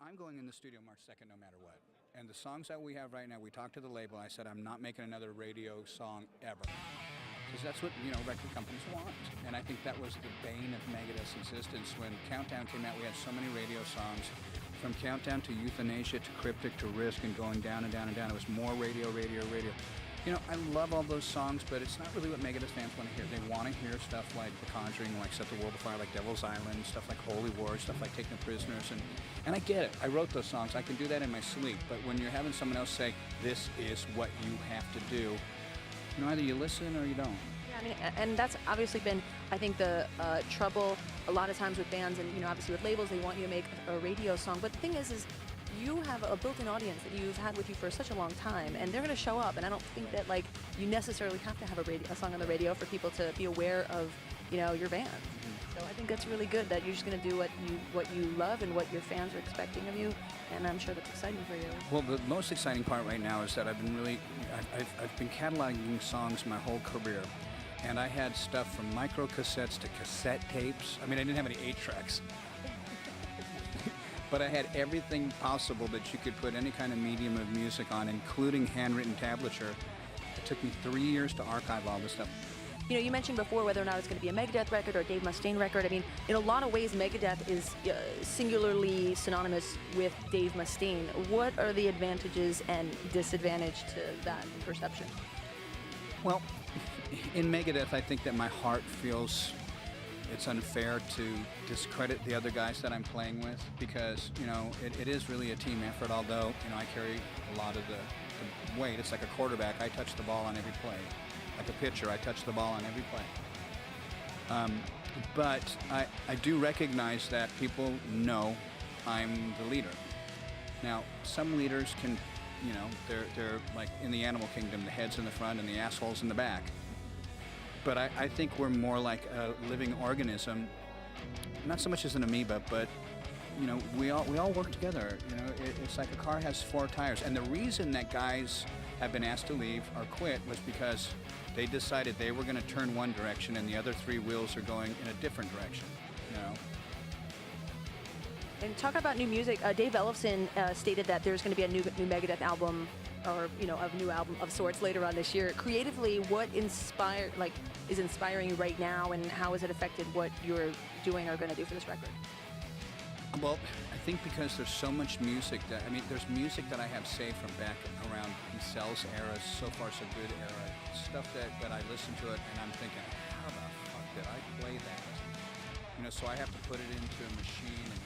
I'm going in the studio March 2nd no matter what. And the songs that we have right now, we talked to the label. I said, I'm not making another radio song ever. Because that's what, record companies want. And I think that was the bane of Megadeth's existence. When Countdown came out, we had so many radio songs. From Countdown to Euthanasia to Cryptic to Risk and going down and down and down. It was more radio, radio, radio. I love all those songs, but it's not really what Megadeth fans want to hear. They want to hear stuff like The Conjuring, like Set the World Afire, like Devil's Island, stuff like Holy War, stuff like Taking the Prisoners. And I get it. I wrote those songs. I can do that in my sleep. But when you're having someone else say, this is what you have to do, either you listen or you don't. Yeah, I mean, and that's obviously been, I think, the trouble a lot of times with bands and, obviously with labels, they want you to make a radio song. But the thing is you have a built-in audience that you've had with you for such a long time, and they're going to show up. And I don't think that, you necessarily have to have a song on the radio for people to be aware of, your band. Mm-hmm. So I think that's really good that you're just going to do what you love and what your fans are expecting of you, and I'm sure that's exciting for you. Well, the most exciting part right now is that I've been cataloging songs my whole career. And I had stuff from micro cassettes to cassette tapes. I mean, I didn't have any 8-tracks. But I had everything possible that you could put any kind of medium of music on, including handwritten tablature. It took me 3 years to archive all this stuff. You mentioned before whether or not it's going to be a Megadeth record or a Dave Mustaine record. I mean, in a lot of ways, Megadeth is singularly synonymous with Dave Mustaine. What are the advantages and disadvantages to that perception? Well, in Megadeth, I think that my heart feels it's unfair to discredit the other guys that I'm playing with because, it is really a team effort, although, I carry a lot of the weight. It's like a quarterback. I touch the ball on every play. Like a pitcher, I touch the ball on every play. But I do recognize that people know I'm the leader. Now, some leaders can, they're like in the animal kingdom, the head's in the front and the asshole's in the back. But I think we're more like a living organism, not so much as an amoeba, but we all work together. It's like a car has 4 tires, and the reason that guys have been asked to leave or quit was because they decided they were going to turn one direction, and the other 3 wheels are going in a different direction. And talk about new music. Dave Ellefson stated that there's going to be a new Megadeth album, or a new album of sorts later on this year. Creatively, what is inspiring you right now, and how has it affected what you're doing or going to do for this record? Well, I think because there's so much music there's music that I have saved from back around Cell's era, So Far So Good era, stuff that I listen to it and I'm thinking, how the fuck did I play that? So I have to put it into a machine and